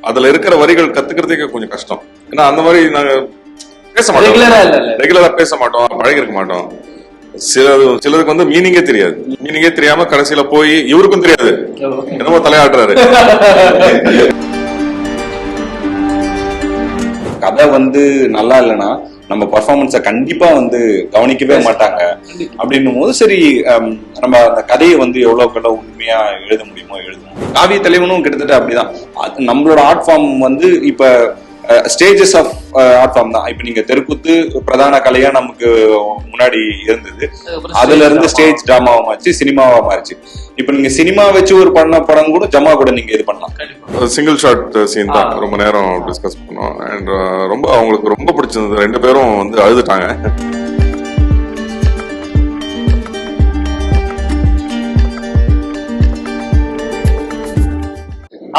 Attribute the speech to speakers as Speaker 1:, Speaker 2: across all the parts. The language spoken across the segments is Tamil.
Speaker 1: அதுல இருக்கிற வரிகள் கத்துக்கிறதுக்கே கொஞ்சம் கஷ்டம். ஏன்னா அந்த மாதிரி நாங்க பேச மாட்டோம், ரெகுலரா பேச மாட்டோம், பழகி இருக்க மாட்டோம். சிலருக்கு வந்து மீனிங்கே தெரியாது. மீனிங்கே தெரியாம கடைசியில போய் இவருக்கும் தெரியாது, என்னமோ தலையாடுறாரு.
Speaker 2: கதை வந்து நல்லா இல்லைன்னா நம்ம பர்ஃபார்மன்ஸை கண்டிப்பா வந்து கவனிக்கவே மாட்டாங்க. அப்படின்னும் போது சரி, நம்ம அந்த கதையை வந்து எவ்வளவுக்கு உண்மையா எழுத முடியுமோ எழுதணும். காவிய தலைவனும் கிட்டத்தட்ட அப்படிதான். நம்மளோட ஆர்ட் ஃபார்ம் வந்து இப்ப ஸ்டேஜஸ் ஆஃப் ஆர்ட் ஃபார்ம் தான். இப்ப நீங்க தெருக்கூத்து பிரதான கலையா நமக்கு முன்னாடி இருந்தது, அதுல இருந்து ஸ்டேஜ் டிராமாவா மாறிச்சு, சினிமாவா மாறிச்சு. இப்ப நீங்க சினிமா வச்சு ஒரு படம் கூட ஜமா கூட நீங்க இது பண்ணலாம்.
Speaker 1: சிங்கிள் ஷாட் சீன் தான் ரொம்ப நேரம் டிஸ்கஸ் பண்ணோம். அண்ட் ரொம்ப அவங்களுக்கு ரொம்ப பிடிச்சிருந்தது. 2 பேரும் வந்து அழுதுட்டாங்க.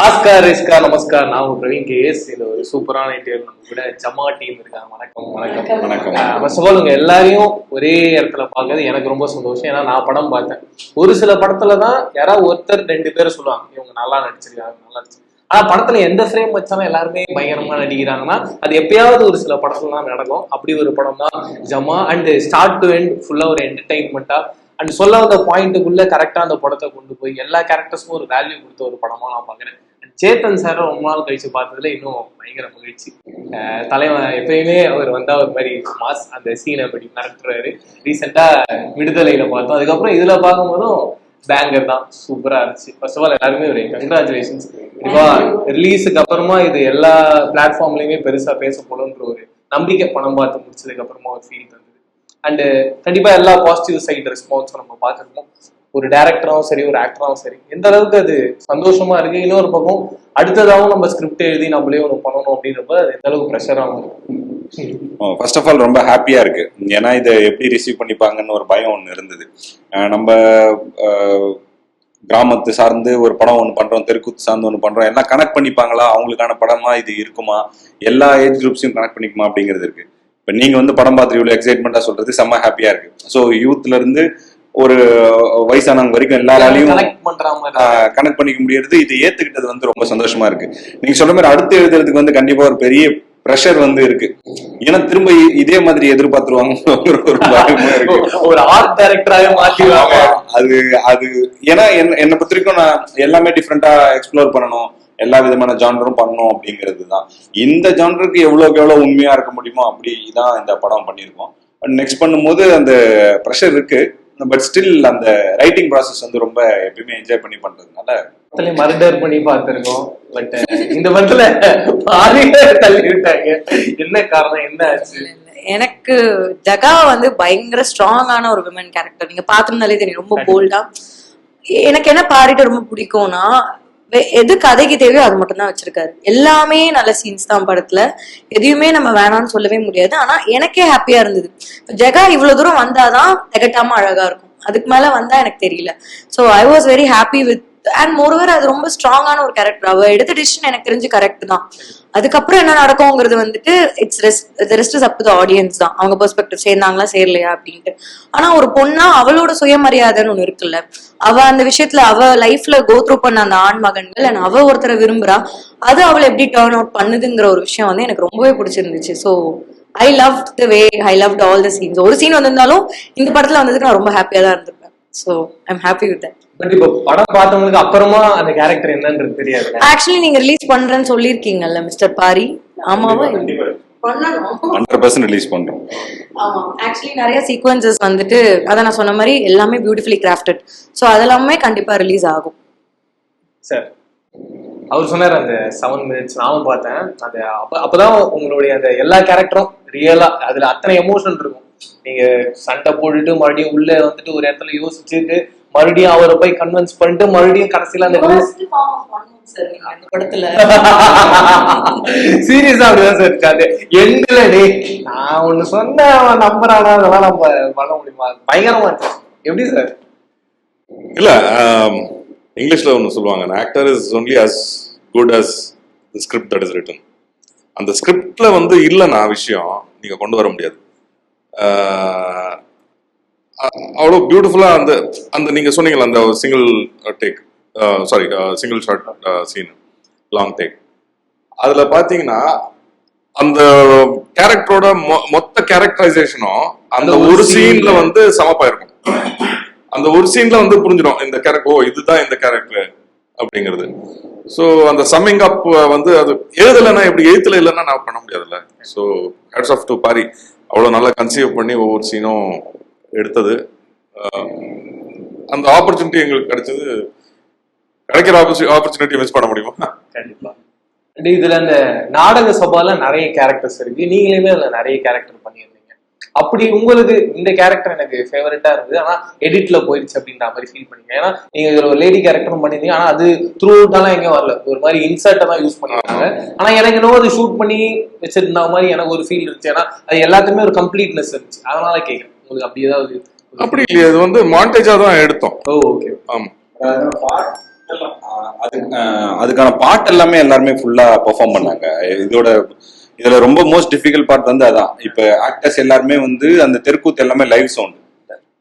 Speaker 3: ஆஸ்கார் ரிஸ்கா நமஸ்கார். நான் பிரவீன் கேஎஸ். இது ஒரு சூப்பரான இன்டர்வியூ. நம்ம கூட ஜமா டீம் இருக்காங்க. வணக்கம்.
Speaker 2: வணக்கம். வணக்கம்.
Speaker 3: ஃபர்ஸ்ட் ஆஃப் ஆல் உங்க எல்லாரையும் ஒரே இடத்துல பார்க்கறது எனக்கு ரொம்ப சந்தோஷம். ஏன்னா நான் படம் பார்த்தேன். ஒரு சில படத்துல தான் யாராவது ஒருத்தர் 2 பேர் சொல்லுவாங்க இவங்க நல்லா நடிச்சிருக்காங்க, நல்லா நடிச்சு. ஆனா படத்துல எந்த ஃப்ரேம் வச்சாலும் எல்லாருமே பயங்கரமா நடிக்கிறாங்கன்னா அது எப்பயாவது ஒரு சில படத்துல தான் நடக்கும். அப்படி ஒரு படம் தான் ஜமா. அண்ட் ஸ்டார்ட் டு எண்ட் ஃபுல்லா ஒரு என்டர்டைன்மெண்டா அண்ட் சொல்ல வந்த பாயிண்ட்டுக்குள்ள கரெக்டா அந்த படத்தை கொண்டு போய் எல்லா கேரக்டர்ஸுக்கும் ஒரு வேல்யூ கொடுத்த ஒரு படமா நான் பாக்குறேன். சேத்தன் சார் ரொம்ப நாள் கழிச்சு பார்த்ததுல இன்னும் பயங்கர மகிழ்ச்சி. தலைவன் எப்பயுமே அவர் வந்தா ஒரு மாதிரி மாஸ் அந்த சீனை அப்படி மிரட்டுறாரு. ரீசெண்டா விடுதலையில பார்த்தோம். அதுக்கப்புறம் இதுல பார்க்கும்போதும் பேங்கர் தான், சூப்பரா இருந்துச்சு. ஃபர்ஸ்ட் ஆஃப் ஆல் எல்லாருமே ஒரு கங்க்ராச்சுலேஷன்ஸ். கண்டிப்பா ரிலீஸுக்கு அப்புறமா இது எல்லா பிளாட்ஃபார்ம்லயுமே பெருசா பேச போடுன்ற ஒரு நம்பிக்கை படம் பார்த்து முடிச்சதுக்கு அப்புறமா ஒரு ஃபீல் தந்தது. அண்ட் கண்டிப்பா எல்லா பாசிட்டிவ் சைடு ரெஸ்பான்ஸும் நம்ம பார்த்துருக்கோம். ஒரு டைரக்டராகவும் சரி, ஒரு ஆக்டராகவும் சரி, எந்த அளவுக்கு அது சந்தோஷமா இருக்கு. இன்னொரு பக்கம் அடுத்ததாகவும் நம்ம ஸ்கிரிப்ட் எழுதி நம்மளே ஒன்று பண்ணணும் அப்படின்றப்ப அது எந்த அளவுக்கு ப்ரெஷராகவும் இருக்கும்.
Speaker 2: ஃபர்ஸ்ட் ஆஃப் ஆல் ரொம்ப ஹாப்பியா இருக்கு. ஏன்னா இதை எப்படி ரிசீவ் பண்ணிப்பாங்கன்னு ஒரு பயம் ஒன்று இருந்தது. நம்ம கிராமத்து சார்ந்து ஒரு படம் ஒன்று பண்றோம், தெருக்கூத்து சார்ந்து ஒன்று பண்றோம், எல்லாம் கனெக்ட் பண்ணிப்பாங்களா, அவங்களுக்கான படமா இது இருக்குமா, எல்லா ஏஜ் குரூப்ஸையும் கனெக்ட் பண்ணிக்குமா அப்படிங்கிறது இருக்கு. இப்போ நீங்க வந்து படம் பார்த்து இவ்வளோ எக்ஸைட்மெண்டா சொல்றது செம்ம ஹாப்பியா இருக்கு. ஸோ யூத்ல இருந்து ஒரு வயசானவங்க வரைக்கும் எல்லாராலையும் கனெக்ட் பண்ணிக்க முடியறது, இது ஏத்துக்கிட்டது வந்து ரொம்ப சந்தோஷமா இருக்கு. நீங்க சொல்ற மாதிரி அடுத்து எழுதுறதுக்கு வந்து கண்டிப்பா ஒரு பெரிய பிரஷர் வந்து இருக்கு. ஏன்னா திரும்ப இதே மாதிரி எதிர்பார்த்துருவாங்க,
Speaker 3: ஒரு ஆர்ட் டைரக்டராக மாத்திடுவாங்க.
Speaker 2: அது ஏன்னா என்னை பொறுத்த வரைக்கும் நான் எல்லாமே டிஃப்ரெண்டா எக்ஸ்ப்ளோர் பண்ணணும், எல்லா விதமான ஜானரும் பண்ணணும் அப்படிங்கிறது தான். இந்த ஜானருக்கு எவ்வளவு உண்மையா இருக்க முடியுமோ அப்படிதான் இந்த படம் பண்ணியிருக்கோம். நெக்ஸ்ட் பண்ணும்போது அந்த ப்ரெஷர் இருக்கு. பட் ஸ்டில் அந்த ரைட்டிங் ப்ராசஸ் வந்து ரொம்ப எப்பயுமே என்ஜாய் பண்ணி பண்றதுனால
Speaker 3: மர்டர் பண்ணி பார்த்திருக்கோம். பட் இந்த படத்துல தள்ளி விட்டாங்க. என்ன காரணம், என்ன ஆச்சு?
Speaker 4: எனக்கு ஜகா வந்து பயங்கர ஸ்ட்ராங்கான ஒரு விமன் கேரக்டர். நீங்க பாத்துனாலே தெரியும், ரொம்ப போல்டா. எனக்கு என்ன பாடிட்டு ரொம்ப பிடிக்கும்னா எது கதைக்கு தேவையோ அது மட்டும் தான் வச்சிருக்காரு. எல்லாமே நல்ல சீன்ஸ் தான் படத்துல, எதையுமே நம்ம வேணாம்னு சொல்லவே முடியாது. ஆனா எனக்கே ஹாப்பியா இருந்தது. ஜெகா இவ்வளவு தூரம் வந்தாதான் திகட்டாம அழகா இருக்கும், அதுக்கு மேல வந்தா எனக்கு தெரியல. So I was very happy with. And moreover அது ரொம்ப ஸ்ட்ராங்கான ஒரு கேரக்டர். அவ எடுத்த டிசிஷன் எனக்கு தெரிஞ்சு கரெக்ட் தான். அதுக்கப்புறம் என்ன நடக்கும்ங்கிறது வந்துட்டு rest is up to the audience தான், அவங்க பெர்ஸ்பெக்டிவ் சேர்ந்தாங்களா சேரலையா அப்படின்ட்டு. ஆனா ஒரு பொண்ணா அவளோட சுயமரியாதைன்னு ஒண்ணு இருக்குல்ல, அவ அந்த விஷயத்துல அவ லைஃப்ல கோ த்ரூ பண்ண அந்த ஆண் மகன்கள் அண்ட் அவ ஒருத்தரை விரும்புறா, அது அவளை எப்படி டர்ன் அவுட் பண்ணுதுங்கிற ஒரு விஷயம் வந்து எனக்கு ரொம்பவே பிடிச்சிருந்துச்சு. So I loved the way, I loved all the scenes. ஒரு சீன் வந்திருந்தாலும் இந்த படத்துல வந்ததுக்கு நான் ரொம்ப ஹாப்பியா தான் இருந்திருப்பேன். So I'm happy with that.
Speaker 3: But இப்போ படம் பார்த்தவங்களுக்கு அப்புறமா அந்த கேரக்டர் என்னன்றது தெரியாது.
Speaker 4: ஆக்சுவலி நீங்க ரிலீஸ் பண்றேன்னு சொல்லிருக்கீங்கல்ல மிஸ்டர் பாரி? ஆமாவா?
Speaker 2: 100% ரிலீஸ் பண்றோம்.
Speaker 4: ஆமா, ஆக்சுவலி நிறைய சீக்வென்சஸ் வந்துட்டு அதான் நான் சொன்ன மாதிரி எல்லாமே பியூட்டிஃபுல்லி கிராஃப்டட். ஸோ அதெல்லாமே கண்டிப்பா ரிலீஸ் ஆகும்.
Speaker 3: சார் அவர் சொன்னார் அந்த 7 minutes, நானும் பார்த்தேன். அது அப்பதான் உங்களுடைய அந்த எல்லா கேரக்டரும் ரியலா அதுல அத்தனை எமோஷன் இருக்கும். நீங்க சண்டை போட்டுட்டு மறுபடியும் உள்ள வந்துட்டு ஒரு இடத்துல யோசிச்சுட்டு மறுபடியும் அவரை போய் கன்வின்ஸ் பண்ணிட்டு மறுபடியும் கடைசியில அந்த
Speaker 4: படத்துல
Speaker 3: சீரியஸா அப்படிதான் சார் இருக்காது. எண்ட்ல டே நான் ஒண்ணு சொன்னேன் அவன் நம்புறானா, அதெல்லாம் நம்ம பண்ண முடியுமா? பயங்கரமா இருக்கு. எப்படி சார்?
Speaker 1: இல்ல, இங்கிலீஷ்ல ஒண்ணு சொல்லுவாங்க, an actor is only as good as the script that is written. அந்த ஸ்கிரிப்ட்ல வந்து இல்லைன்னா விஷயம் நீங்க கொண்டு வர முடியாது. அவ்வளோ பியூட்டிஃபுல்லா அந்த அந்த நீங்க சொன்னீங்களா அந்த single shot scene, long take, அதுல பாத்தீங்கன்னா அந்த கேரக்டரோட மொத்த கேரக்டரைசேஷனும் அந்த ஒரு சீன்ல வந்து சமப்பா இருக்கும். அந்த ஒரு சீன்ல வந்து புரிஞ்சிடும் இந்த கேரக்டர், ஓ இதுதான் இந்த கேரக்டர் அப்படிங்கிறது. ஸோ அந்த சம்மிங் அப் வந்து அது எழுதலைன்னா எப்படி, எழுத்துல இல்லைன்னா நான் பண்ண முடியாதுல்ல. So hats off to Paari, அவ்வளோ நல்லா கன்சீவ் பண்ணி ஒவ்வொரு சீனும் எடுத்தது. அந்த ஆப்பர்ச்சுனிட்டி எங்களுக்கு கிடைச்சது. கிடைக்கிற ஆப்பர்ச்சுனிட்டி மிஸ் பண்ண முடியுமா?
Speaker 3: கண்டிப்பா. இதுல அந்த நாடக சபால நிறைய கேரக்டர்ஸ் இருக்கு, நீங்களுமே அதுல நிறைய கேரக்டர் பண்ணியிருந்தீங்க. அப்படி உங்களுக்கு இந்த கேரக்டர் எனக்கு ஃபேவரட்டா இருந்தது, ஆனா எடிட்ல போயிடுச்சு அப்படின்ற மாதிரி ஃபீல் பண்ணீங்க. ஏன்னா நீங்க இதுல ஒரு லேடி கேரக்டரும் பண்ணிருந்தீங்க, ஆனா அது த்ரூ அவுட்டாலாம் எங்கேயும் வரல, ஒரு மாதிரி இன்சர்ட்டை தான் யூஸ் பண்ணிருக்காங்க. ஆனா எனக்கு என்னவோ அது ஷூட் பண்ணி வச்சிருந்த மாதிரி எனக்கு ஒரு ஃபீல் இருந்துச்சு. ஏன்னா அது எல்லாத்துக்குமே ஒரு கம்ப்ளீட்னஸ் இருந்துச்சு. அதனால கேட்குறேன், உங்களுக்கு அப்படி ஏதாவது?
Speaker 1: அப்படி இல்லையா, அது வந்து மாண்டேஜா தான் எடுத்தோம்.
Speaker 3: ஓகே.
Speaker 1: ஆமா,
Speaker 2: அதுக்கான பாட்டு எல்லாமே எல்லாருமே ஃபுல்லா பெர்ஃபார்ம் பண்ணாங்க. இதுல ரொம்ப மோஸ்ட் டிஃபிகல்ட் பார்ட் வந்து அதான். இப்ப ஆக்டர்ஸ் எல்லாருமே வந்து அந்த தெருக்கூத்து எல்லாமே லைவ் சவுண்ட்.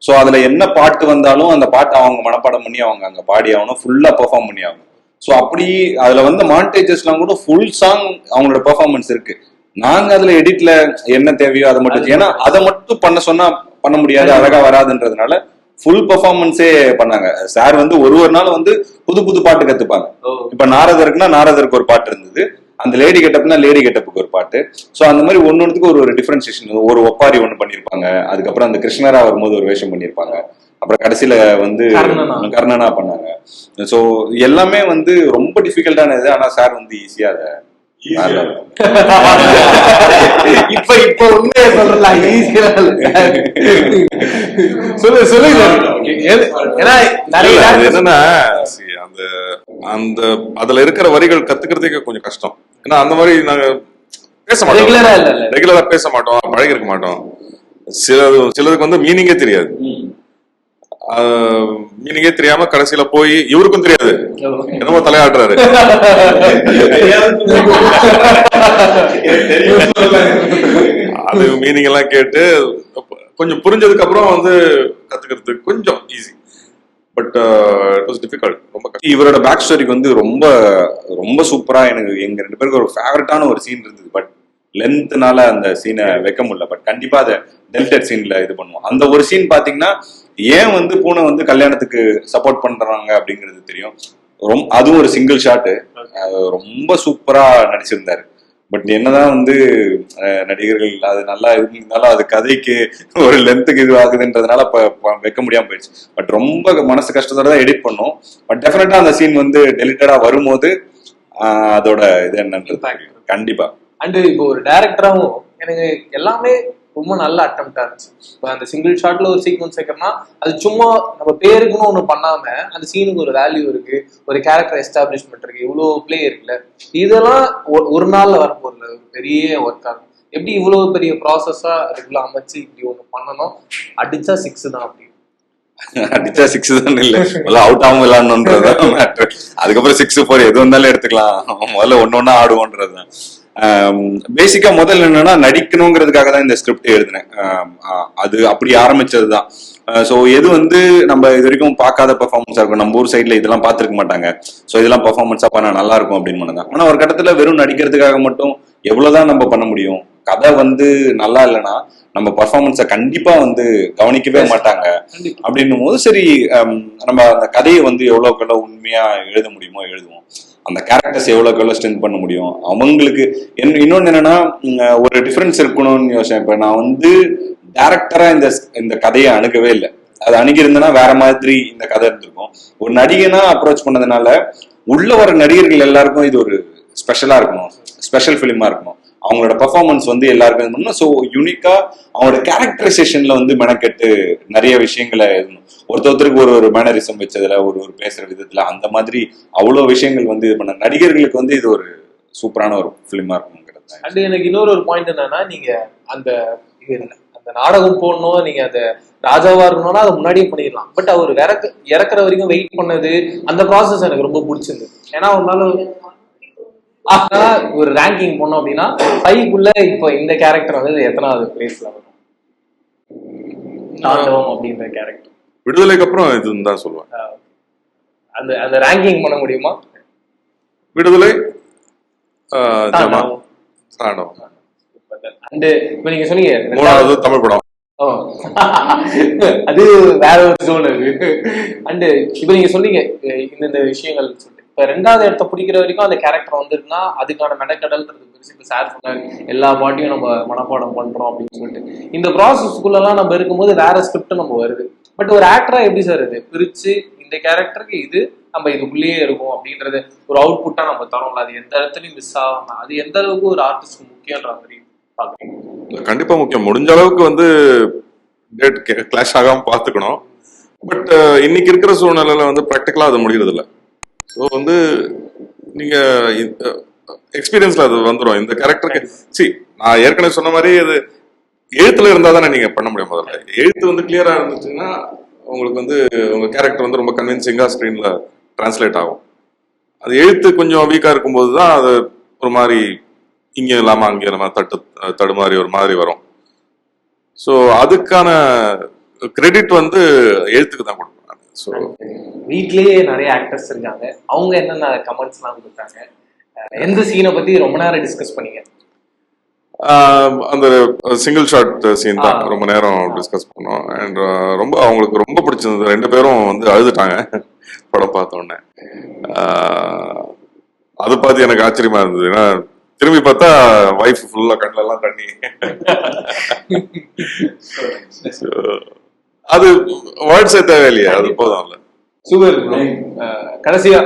Speaker 2: ஸோ அதுல என்ன பாட்டு வந்தாலும் அந்த பாட்டு அவங்க மனப்பாடம் பண்ணி அவங்க அங்க பாடி ஆகணும், ஃபுல்லா பெர்ஃபார்ம் பண்ணி ஆகணும். ஸோ அப்படி அதுல வந்து மாண்டேஜஸ்லாம் கூட ஃபுல் சாங் அவங்களோட பெர்ஃபார்மன்ஸ் இருக்கு. நாங்க அதுல எடிட்ல என்ன தேவையோ அதை மட்டும், ஏன்னா அதை மட்டும் பண்ண சொன்னா பண்ண முடியாது, அழகா வராதுன்றதுனால ஃபுல் பெர்ஃபார்மன்ஸே பண்ணாங்க. சார் வந்து ஒரு நாள் வந்து புது புது பாட்டு கத்துப்பாங்க. இப்ப நாரதருக்குன்னா நாரதருக்கு ஒரு பாட்டு இருந்தது, அந்த லேடி கெட்டப்னா லேடி கெட்டப்புக்கு ஒரு பாட்டு. ஸோ அந்த மாதிரி ஒன்னொன்னுக்கு ஒரு டிஃபரன்சியேஷன். ஒரு ஒப்பாரி ஒண்ணு பண்ணிருப்பாங்க, அதுக்கப்புறம் அந்த கிருஷ்ணரா வரும்போது ஒரு வேஷம் பண்ணிருப்பாங்க, அப்புறம் கடைசியில வந்து கர்ணனா பண்ணாங்க. ஸோ எல்லாமே வந்து ரொம்ப டிஃபிகல்ட்டானது. ஆனா சார் வந்து ஈஸியா அதை
Speaker 3: இப்ப உண்மையை சொல்லலாம், ஈஸியா
Speaker 1: என்னன்னா அந்த அதுல இருக்கிற வரிகள் கத்துக்கிறதுக்கு கொஞ்சம் கஷ்டம். ஏன்னா அந்த மாதிரி நாங்க பேச மாட்டோம், ரெகுலரா பேச மாட்டோம், பழகி இருக்க மாட்டோம். சிலருக்கு வந்து மீனிங்கே தெரியாது. மீனிங்கே தெரியாம கடைசியில போய் இவருக்கும் தெரியாது, என்னமோ தலையாடுறாரு. அது மீனிங் எல்லாம் கேட்டு கொஞ்சம் புரிஞ்சதுக்கு அப்புறம் வந்து கத்துக்கிறதுக்கு கொஞ்சம் easy. But it was difficult, ரொம்ப கஷ்டம்.
Speaker 2: இவரோட பேக் ஸ்டோரிக்கு வந்து ரொம்ப ரொம்ப சூப்பரா எனக்கு எங்க 2 பேருக்கு ஒரு ஃபேவரட்டான ஒரு சீன் இருந்தது. பட் லென்த்னால அந்த சீனை வைக்க முடியல. பட் கண்டிப்பா அதை டெல்டட் சீன்ல இது பண்ணுவோம். அந்த ஒரு சீன் பாத்தீங்கன்னா ஏன் வந்து பூனை வந்து கல்யாணத்துக்கு சப்போர்ட் பண்றாங்க அப்படிங்கிறது தெரியும். அதுவும் ஒரு சிங்கிள் ஷாட்டு, ரொம்ப சூப்பரா நடிச்சிருந்தாரு. பட் என்னதான் வந்து நடிகர்கள் அது நல்லா இருந்தாலும் அது கதைக்கு ஒரு லென்த்துக்கு இது ஆகுதுன்றதுனால வைக்க முடியாம போயிடுச்சு. பட் ரொம்ப மனசு கஷ்டத்தோட தான் எடிட் பண்ணோம். பட் டெஃபினட்டா அந்த சீன் வந்து டெலிட்டடா வரும்போது அதோட இது என்னன்றது கண்டிப்பா.
Speaker 3: அண்ட் இப்போ ஒரு டைரக்டராகவும் எனக்கு எல்லாமே ரொம்ப நல்ல அட்டம்ப்டா இருந்துச்சு. இப்போ அந்த சிங்கிள் ஷாட்ல ஒரு சீக்வன்ஸ் வைக்கிறோம்னா அது சும்மா நம்ம பேருக்குன்னு ஒண்ணு பண்ணாம அந்த சீனுக்கு ஒரு வேல்யூ இருக்கு, ஒரு கேரக்டர் எஸ்டாப்ளிஷ்மெண்ட் இருக்கு, இவ்வளவு பிளே இருக்குல்ல. இதெல்லாம் ஒரு நாள்ல வரப்போறல ஒரு பெரிய ஒர்க் ஆகும். எப்படி இவ்வளவு பெரிய ப்ராசஸா ரெகுலர் அமைச்சு இப்படி ஒண்ணு பண்ணணும், அடிச்சா 6 தான். அப்படி
Speaker 2: அடிச்சா 6 தான் இல்ல, அவுட் ஆகும் விளாடணும்ன்றதுதான் மேட்டர். அதுக்கப்புறம் 6 4 எது வந்தாலும் எடுத்துக்கலாம், முதல்ல ஒன்னொன்னா ஆடுவோன்றதுதான். பேசிக்கா முதல்ல என்னன்னா நடிக்கணுங்கிறதுக்காக தான் இந்த ஸ்கிரிப்ட் எழுதினேன். அது அப்படி ஆரம்பிச்சதுதான். ஸோ எது வந்து நம்ம இது வரைக்கும் பார்க்காத பெர்ஃபார்மன்ஸா இருக்கும், நம்ம ஊர் சைட்ல இதெல்லாம் பார்த்துருக்க மாட்டாங்க, ஸோ இதெல்லாம் பெர்ஃபார்மன்ஸா பண்ண நல்லா இருக்கும் அப்படின்னு பண்ணதான். ஆனா ஒரு கட்டத்துல வெறும் நடிக்கிறதுக்காக மட்டும் எவ்வளவுதான் நம்ம பண்ண முடியும், கதை வந்து நல்லா இல்லைன்னா நம்ம பர்ஃபார்மன்ஸை கண்டிப்பா வந்து கவனிக்கவே மாட்டாங்க. அப்படின்னும் போது சரி நம்ம அந்த கதையை வந்து எவ்வளவுக்கு எவ்வளவு உண்மையா எழுத முடியுமோ எழுதுவோம், அந்த கேரக்டர்ஸ் எவ்வளவுக்கு எவ்வளவு ஸ்ட்ரென்த் பண்ண முடியும் அவங்களுக்கு. இன்னொன்னு என்னன்னா ஒரு டிஃபரன்ஸ் இருக்கணும்னு யோசனை. இப்ப நான் வந்து டைரக்டரா இந்த கதையை அணுகவே இல்லை, அது அணுகிருந்தேன்னா வேற மாதிரி இந்த கதை இருந்திருக்கும். ஒரு நடிகனா அப்ரோச் பண்ணதுனால உள்ள வர நடிகர்கள் எல்லாருக்கும் இது ஒரு ஸ்பெஷலா இருக்கணும், ஸ்பெஷல் ஃபிலிமா இருக்கணும், அவங்களோட பெர்ஃபார்மன்ஸ் வந்து எல்லாருக்கும். ஸோ யூனிக்கா அவங்களோட கேரக்டரைசேஷன்ல வந்து மெனக்கெட்டு நிறைய விஷயங்களை எழுதணும். ஒருத்தருக்கு ஒரு மேனரிசம் வச்சதுல ஒரு பேசுற விதத்துல அந்த மாதிரி அவ்வளோ விஷயங்கள் வந்து இது பண்ண நடிகர்களுக்கு வந்து இது ஒரு சூப்பரான ஒரு ஃபிலிமா இருக்குங்கிறது.
Speaker 3: அண்ட் எனக்கு இன்னொரு பாயிண்ட் என்னன்னா, நீங்க அந்த நாடகம் போடணும், நீங்க அந்த ராஜாவா இருக்கணும்னா அதை முன்னாடியே பண்ணிடலாம். பட் அவர் இறக்குற வரைக்கும் வெயிட் பண்ணது, அந்த ப்ராசஸ் எனக்கு ரொம்ப பிடிச்சிருந்தது. ஏன்னா ஒரு நாள் ஒரு ரேங்கிங் போனோம் அப்படின்னா 5க்குள்ள இப்போ இந்த கேரக்டர் வந்து எத்தனாவது பிளேஸ்ல வரும்? தாண்டவம் அப்படின்ற கேரக்டர்
Speaker 1: விடுதலைக்கு அப்புறம் இதுன்னு தான் சொல்லுவேன்.
Speaker 3: அந்த ரேங்கிங் பண்ண முடியுமா?
Speaker 1: விடுதலை ஜமா, தாண்டவம்.
Speaker 3: அண்ட் இப்ப நீங்க சொன்னீங்க
Speaker 1: 3வது தமிழ் படம்.
Speaker 3: ஓ அது வேற ஒரு ஜோன் அது. அண்ட் இப்ப நீங்க சொன்னீங்க இந்த விஷயங்கள் சொல்லிட்டு இப்ப 2வது இடத்த பிடிக்கிற வரைக்கும் அந்த கேரக்டர் வந்துருக்குன்னா அதுக்கான மெனக்கடல்ன்றது பெருசு. இப்ப சார் சொன்னாரு எல்லா பாட்டியும் நம்ம மனப்பாடம் பண்றோம் அப்படின்னு சொல்லிட்டு இந்த ப்ராசஸ்க்குள்ளலாம் நம்ம இருக்கும்போது வேற ஸ்கிரிப்ட் நம்ம வருது. பட் ஒரு ஆக்டரா எப்படி சார் இது பிரிச்சு இந்த கேரக்டருக்கு இது நம்ம இதுக்குள்ளேயே இருக்கும் அப்படின்றது ஒரு அவுட்புட்டா நம்ம தரோம்ல, அது எந்த இடத்துலயும் மிஸ் ஆகாம அது எந்த அளவுக்கு ஒரு ஆர்டிஸ்ட் முக்கியன்ற மாதிரி பாக்குறீங்க?
Speaker 1: கண்டிப்பா முக்கியம். முடிஞ்ச அளவுக்கு வந்து டேட் கிளாஷ் ஆகாம பாத்துக்கணும். பட் இன்னைக்கு இருக்கிற சூழ்நிலையில வந்து ப்ராக்டிக்கலா அது முடியறது இல்லை. ஸோ வந்து நீங்க எக்ஸ்பீரியன்ஸ்ல அது வந்துடும். இந்த கேரக்டருக்கு நான் ஏற்கனவே சொன்ன மாதிரி அது எழுத்துல இருந்தா தானே நீங்க பண்ண முடியும். முதல்ல எழுத்து வந்து கிளியரா இருந்துச்சுன்னா உங்களுக்கு வந்து உங்க கேரக்டர் வந்து ரொம்ப கன்வின்சிங்கா ஸ்கிரீன்ல டிரான்ஸ்லேட் ஆகும். அது எழுத்து கொஞ்சம் வீக்கா இருக்கும்போது தான் அது ஒரு மாதிரி இங்கே இல்லாம அங்கே இல்லாம தடுமாறி ஒரு மாதிரி வரும். ஸோ அதுக்கான கிரெடிட் வந்து எழுத்துக்கு தான் கொடுப்பேன். ஸோ
Speaker 3: வீட்லயே நிறைய ஆக்டர்ஸ் இருக்காங்க, அவங்க என்னென்ன கமெண்ட்ஸ் எல்லாம் கொடுத்தாங்க, எந்த சீனை பத்தி ரொம்ப நேரம் டிஸ்கஸ் பண்ணீங்க?
Speaker 1: அந்த சிங்கிள் ஷாட் சீன் தான் ரொம்ப நேரம் டிஸ்கஸ் பண்ணோம். அண்ட் ரொம்ப அவங்களுக்கு ரொம்ப பிடிச்சிருந்தது. 2 பேரும் வந்து அழுதுட்டாங்க படம் பார்த்த உடனே. அதை பார்த்து எனக்கு ஆச்சரியமா இருந்தது. ஏன்னா திரும்பி பார்த்தா வைஃப் ஃபுல்லா கண்ணில எல்லாம் தண்ணி. அது வேர்ட்ஸே தேவையில்லையா, அது போதும்ல.
Speaker 3: சூப்பர். கடைசியா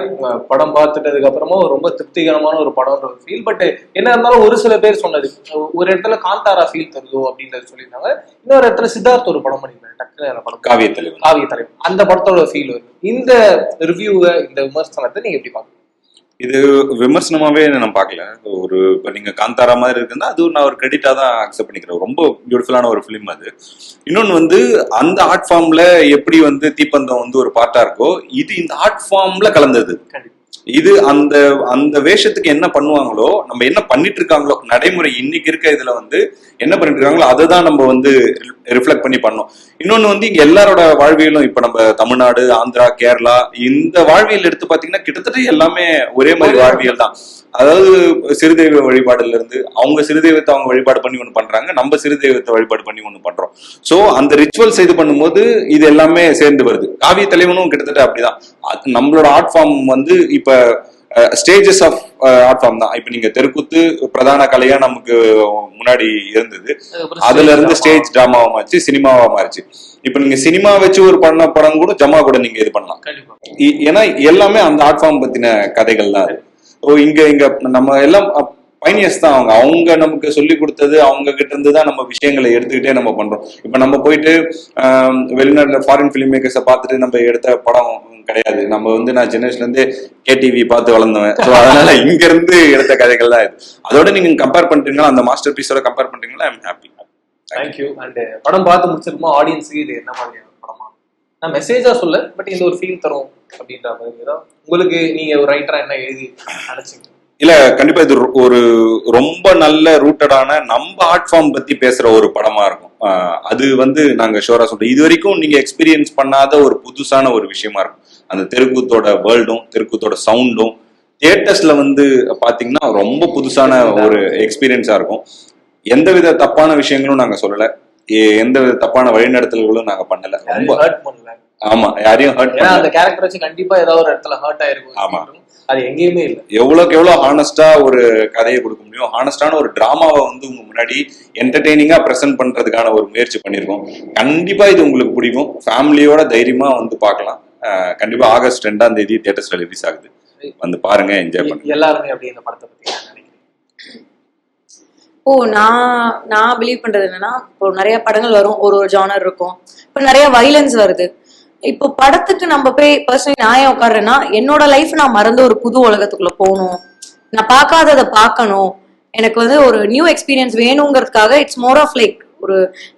Speaker 3: படம் பார்த்துட்டதுக்கு அப்புறமா ரொம்ப திருப்திகரமான ஒரு படம்ன்ற ஒரு ஃபீல். பட் என்ன இருந்தாலும் ஒரு சில பேர் சொன்னது ஒரு இடத்துல காந்தாரா ஃபீல் தருதோ அப்படின்றது சொல்லியிருந்தாங்க. இன்னொரு இடத்துல சித்தார்த் ஒரு படம் பண்ணிருந்தாங்க டக்குனு படம் காவிய தலைவன். அந்த படத்தோட ஃபீல் வருது. இந்த ரிவ்யூவை இந்த விமர்சனத்தை நீங்க எப்படி பாக்குறீங்க?
Speaker 2: இது விமர்சனமாவே நான் பார்க்கல. ஒரு இப்போ நீங்க காந்தாரா மாதிரி இருக்குன்னா அது நான் ஒரு கிரெடிட்டா தான் அக்செப்ட் பண்ணிக்கிறேன். ரொம்ப பியூட்டிஃபுல்லான ஒரு ஃபிலிம் அது. இன்னொன்னு வந்து அந்த ஆர்ட் ஃபார்ம்ல எப்படி வந்து தீப்பந்தம் வந்து ஒரு பார்ட்டா இருக்கோ, இது இந்த ஆர்ட் ஃபார்ம்ல கலந்தது. இது அந்த அந்த வேஷத்துக்கு என்ன பண்ணுவாங்களோ, நம்ம என்ன பண்ணிட்டு இருக்காங்களோ, நடைமுறை இன்னைக்கு இருக்க இதுல வந்து என்ன பண்ணிட்டு இருக்காங்களோ அதை தான் நம்ம வந்து ரிஃப்ளெக்ட் பண்ணி பண்ணோம். இன்னொன்னு வந்து இங்க எல்லாரோட வாழ்வியலும் இப்ப நம்ம தமிழ்நாடு, ஆந்திரா, கேரளா இந்த வாழ்வியல் எடுத்து பாத்தீங்கன்னா கிட்டத்தட்ட எல்லாமே ஒரே மாதிரி வாழ்வியல் தான். அதாவது சிறுதெய்வ வழிபாடுல இருந்து அவங்க சிறுதெய்வத்தை அவங்க வழிபாடு பண்ணி ஒண்ணு பண்றாங்க, நம்ம சிறுதெய்வத்தை வழிபாடு பண்ணி ஒண்ணு பண்றோம். சோ அந்த ரிச்சுவல்ஸ் இது பண்ணும்போது இது எல்லாமே சேர்ந்து வருது. காவிய தலைவனும் கிட்டத்தட்ட அப்படிதான். நம்மளோட ஆர்ட் ஃபார்ம் வந்து இப்ப ஸ்டேஜஸ் ஆஃப் ஆர்ட் ஃபார்ம் தான். இப்ப நீங்க தெருக்கூத்து பிரதான கலையா நமக்கு முன்னாடி இருந்தது, அதுல இருந்து ஸ்டேஜ் டிராமாவா மாறிச்சு, சினிமாவா மாறிச்சு. இப்ப நீங்க சினிமா வச்சு ஒரு படம் கூட ஜமா கூட நீங்க இது பண்ணலாம். ஏன்னா எல்லாமே அந்த ஆர்ட் ஃபார்ம் பத்தின கதைகள் தான். இங்க நம்ம எல்லாம் பைனியர்ஸ் தான். அவங்க நமக்கு சொல்லி கொடுத்தது, அவங்க கிட்ட இருந்து தான் நம்ம விஷயங்களை எடுத்துக்கிட்டே நம்ம பண்றோம். இப்ப நம்ம போயிட்டு வெளிநாட்டுல ஃபாரின் பிலிம் மேக்கர்ஸை பார்த்துட்டு நம்ம எடுத்த படம் கிடையாது. நம்ம வந்து நான் சின்ன வயசுல இருந்து கேடிவி பார்த்து வளர்ந்தவன். அதனால இங்க இருந்து எடுத்த கதைகள் தான் இது. அதோட நீங்க கம்பேர் பண்றீங்களா, அந்த மாஸ்டர் பீஸோட கம்பேர் பண்றீங்களா, ஐம் ஹாப்பி.
Speaker 3: தேங்க்யூ. அண்ட் படம் பார்த்து முடிச்சிருக்கோம். ஆடியன்ஸுக்கு இது என்ன மாதிரியான படமா நான் மெசேஜா சொல்ல, பட் இந்த ஒரு ஃபீல் தரும் அப்படின்ற மாதிரி தான் உங்களுக்கு நீங்க ஒரு ரைட்டரா என்ன எழுதி நினைச்சீங்க?
Speaker 2: இல்ல கண்டிப்பா இது ஒரு ரொம்ப நல்ல ரூட்டடான நம்ம ஆர்ட் ஃபார்ம் பத்தி பேசுற ஒரு படமா இருக்கும். அது வந்து நாங்க ஷோரா சொல்றோம். இது வரைக்கும் நீங்க எக்ஸ்பீரியன்ஸ் பண்ணாத ஒரு புதுசான ஒரு விஷயமா இருக்கும். அந்த தெருக்கூத்தோட வேர்ல்டும் தெருக்கூத்தோட சவுண்டும் தியேட்டர்ஸ்ல வந்து பாத்தீங்கன்னா ரொம்ப புதுசான ஒரு எக்ஸ்பீரியன்ஸா இருக்கும். எந்தவித தப்பான விஷயங்களும் நாங்க சொல்லல, எந்தவித தப்பான வழிநடத்தல்களும் நாங்க பண்ணல. ரொம்ப ஆமா, யாரையும் ஹர்ட் பண்ணல.
Speaker 3: அந்த கேரக்டர் வச்சு கண்டிப்பா ஏதாவது ஒரு இடத்துல ஹர்ட் ஆயிருக்கும்.
Speaker 2: ஆமா,
Speaker 3: அது எங்கேயுமே இல்ல.
Speaker 2: எவ்வளவுக்கு எவ்வளவு ஹானஸ்டா ஒரு கதையை கொடுக்க முடியும், ஹானஸ்டான ஒரு டிராமாவை வந்து உங்க முன்னாடி என்டர்டெய்னிங்கா பிரசன்ட் பண்றதுக்கான ஒரு முயற்சி பண்ணிருக்கோம். கண்டிப்பா இது உங்களுக்கு பிடிக்கும். ஃபேமிலியோட தைரியமா வந்து பார்க்கலாம். கண்டிப்பா ஆகஸ்ட் 2ஆம் தேதி தியேட்டர்ஸ்ல ரிலீஸ் ஆகுது. வந்து பாருங்க, என்ஜாய் பண்ணுங்க.
Speaker 3: எல்லாருமே அப்படி இந்த படத்தை பத்தி நினைக்கிறேன்.
Speaker 4: நான் பிலீவ் பண்றது என்னன்னா, இப்போ நிறைய படங்கள் வரும், ஒரு ஜானர் இருக்கும். இப்போ நிறைய வைலன்ஸ் வருது. இப்போ படத்துக்கு நம்ம போய் பர்சனலி நான் ஏன் உட்காடுறேன்னா, என்னோட லைஃப் நான் மறந்து ஒரு புது உலகத்துக்குள்ள போகணும், நான் பார்க்காததை பார்க்கணும், எனக்கு வந்து ஒரு நியூ எக்ஸ்பீரியன்ஸ் வேணுங்கிறதுக்காக இட்ஸ் மோர் ஆஃப் லைக் ஒரு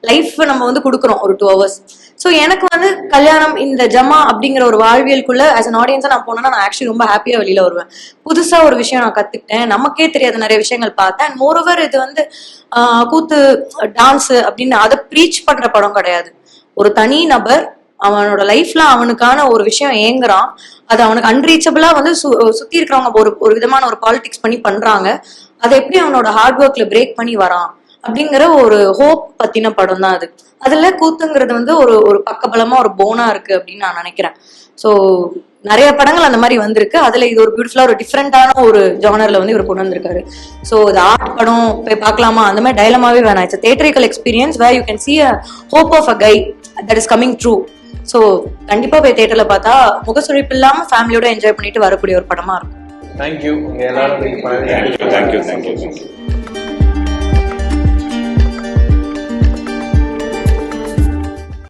Speaker 4: லைஃப் நம்ம வந்து கொடுக்குறோம் ஒரு 2 hours. ஸோ எனக்கு வந்து கல்யாணம் இந்த ஜமா அப்படிங்கிற ஒரு வாழ்வியலுக்குள்ள ஆஸ் அன் ஆடியன்ஸா நான் போனேன்னா நான் ஆக்சுவலி ரொம்ப ஹாப்பியா வெளியில வருவேன். புதுசா ஒரு விஷயம் நான் கத்துக்கிட்டேன், நமக்கே தெரியாத நிறைய விஷயங்கள் பார்த்தேன். அண்ட் மோரோவர் இது வந்து கூத்து டான்ஸ் அப்படின்னு அதை ப்ரீச் பண்ற படம் கிடையாது. ஒரு தனி நபர் அவனோட லைஃப்ல அவனுக்கான ஒரு விஷயம் ஏங்குறான், அது அவனுக்கு அன்ரீச்சபிளா வந்து சுத்தி இருக்கிறவங்க ஒரு விதமான ஒரு பாலிடிக்ஸ் பண்ணி பண்றாங்க, அதை எப்படி அவனோட ஹார்ட் ஒர்க்ல பிரேக் பண்ணி வரான் அப்படிங்கிற ஒரு ஹோப் பத்தின படம் தான் அது. அதுல கூத்துங்கிறது வந்து ஒரு பக்கபலமா ஒரு போனா இருக்கு அப்படின்னு நான் நினைக்கிறேன். ஸோ நிறைய படங்கள் அந்த மாதிரி வந்திருக்கு. அதுல இது ஒரு பியூட்டிஃபுல்லா ஒரு டிஃப்ரெண்டான ஒரு ஜானர்ல வந்து இவர் கொண்டு வந்திருக்காரு. ஸோ இது ஆர்ட் படம் போய் பார்க்கலாமா அந்த மாதிரி டைலமாவே வேணாம். It's theatrical experience where you can see a hope of a guy that is coming true. So கண்டிப்பா போய் தியேட்டர்ல பார்த்தா முகசுழிப்பு இல்லாம ஃபேமிலியோட என்ஜாய் பண்ணிட்டு வரக்கூடிய ஒரு படமா இருக்கும்.
Speaker 3: தேங்க்யூ எல்லாரும்.
Speaker 2: தேங்க்யூ.